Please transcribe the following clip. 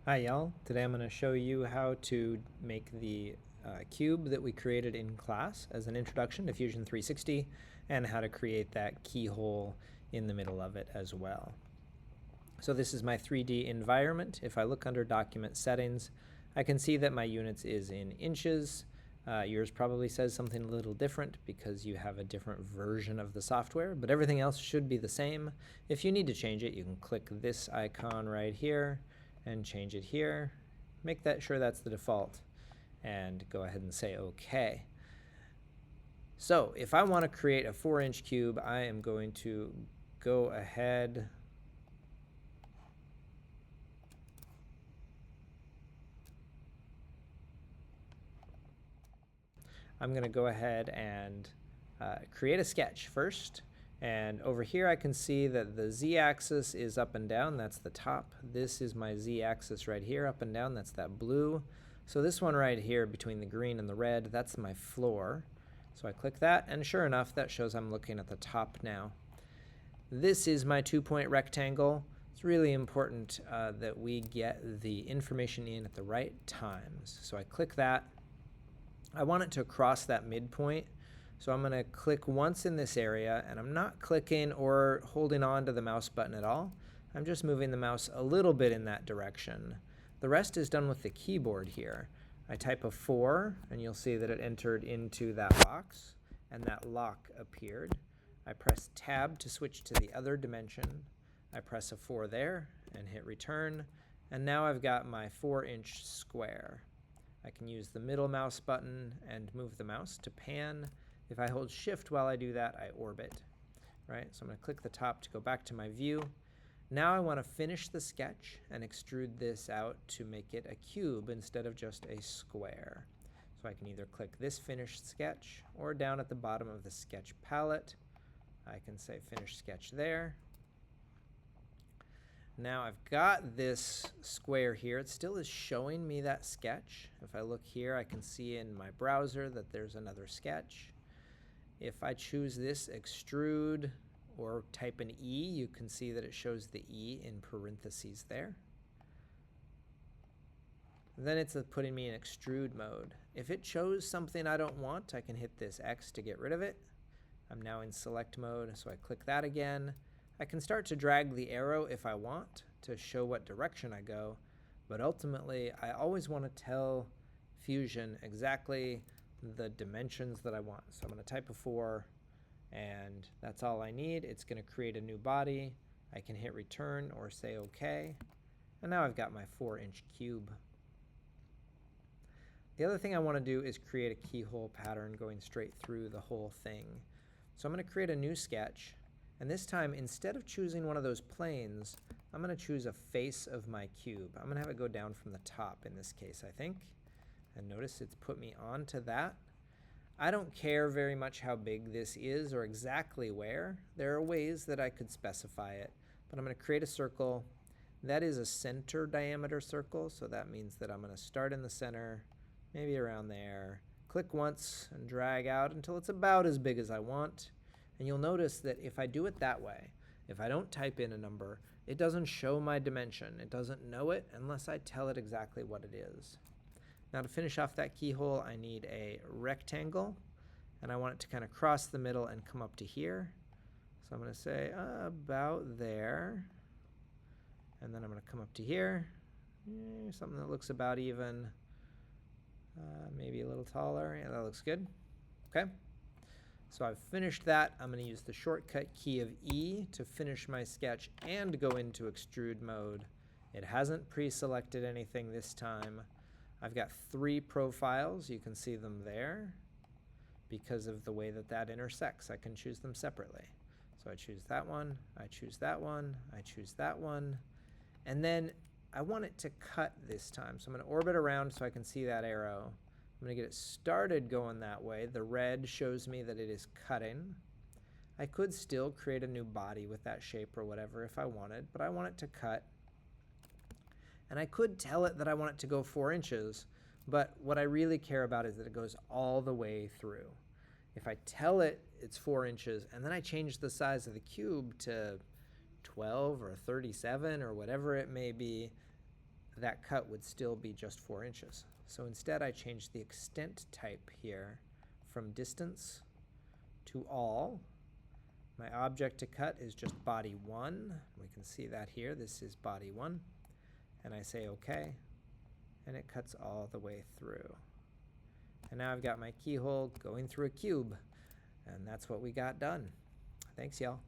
Hi y'all, today I'm going to show you how to make the cube that we created in class as an introduction to Fusion 360 and how to create that keyhole in the middle of it as well. So this is my 3D environment. If I look under document settings, I can see that my units is in inches. Yours probably says something a little different because you have a different version of the software, but everything else should be the same. If you need to change it, you can click this icon right here and change it here. Make sure that's the default and go ahead and say OK. So if I want to create a 4-inch cube, I am going to go ahead and create a sketch first. And over here I can see that the z-axis is up and down. That's the top. This is my z-axis right here, up and down. That's that blue. So this one right here between the green and the red, that's my floor. So I click that, and sure enough, that shows I'm looking at the top now. This is my 2-point rectangle. It's really important that we get the information in at the right times. So I click that. I want it to cross that midpoint. So I'm going to click once in this area, and I'm not clicking or holding on to the mouse button at all. I'm just moving the mouse a little bit in that direction. The rest is done with the keyboard here. I type a 4, and you'll see that it entered into that box, and that lock appeared. I press Tab to switch to the other dimension. I press a 4 there and hit return, and now I've got my 4-inch square. I can use the middle mouse button and move the mouse to pan. If I hold shift while I do that, I orbit, right? So I'm going to click the top to go back to my view. Now I want to finish the sketch and extrude this out to make it a cube instead of just a square. So I can either click this finished sketch or down at the bottom of the sketch palette, I can say finish sketch there. Now I've got this square here. It still is showing me that sketch. If I look here, I can see in my browser that there's another sketch. If I choose this extrude or type an E, you can see that it shows the E in parentheses there. Then it's putting me in extrude mode. If it chose something I don't want, I can hit this X to get rid of it. I'm now in select mode, so I click that again. I can start to drag the arrow if I want to show what direction I go, but ultimately I always want to tell Fusion exactly the dimensions that I want. So I'm going to type a 4, and that's all I need. It's going to create a new body. I can hit return or say OK, and now I've got my 4-inch cube. The other thing I want to do is create a keyhole pattern going straight through the whole thing. So I'm going to create a new sketch, and this time instead of choosing one of those planes, I'm going to choose a face of my cube. I'm going to have it go down from the top in this case, I think. And notice it's put me onto that. I don't care very much how big this is or exactly where. There are ways that I could specify it, but I'm going to create a circle. That is a center diameter circle, so that means that I'm going to start in the center, maybe around there, click once and drag out until it's about as big as I want. And you'll notice that if I do it that way, if I don't type in a number, it doesn't show my dimension. It doesn't know it unless I tell it exactly what it is. Now to finish off that keyhole, I need a rectangle, and I want it to kind of cross the middle and come up to here. So I'm going to say about there, and then I'm going to come up to here, something that looks about even, maybe a little taller. Yeah, that looks good. Okay. So I've finished that. I'm going to use the shortcut key of E to finish my sketch and go into extrude mode. It hasn't pre-selected anything this time. I've got 3 profiles. You can see them there. Because of the way that that intersects, I can choose them separately. So I choose that one, I choose that one, I choose that one. And then I want it to cut this time. So I'm going to orbit around so I can see that arrow. I'm going to get it started going that way. The red shows me that it is cutting. I could still create a new body with that shape or whatever if I wanted, but I want it to cut. And I could tell it that I want it to go 4 inches, but what I really care about is that it goes all the way through. If I tell it it's 4 inches and then I change the size of the cube to 12 or 37 or whatever it may be, that cut would still be just 4 inches. So instead I changed the extent type here from distance to all. My object to cut is just body 1. We can see that here. This is body 1. And I say OK. And it cuts all the way through. And now I've got my keyhole going through a cube. And that's what we got done. Thanks, y'all.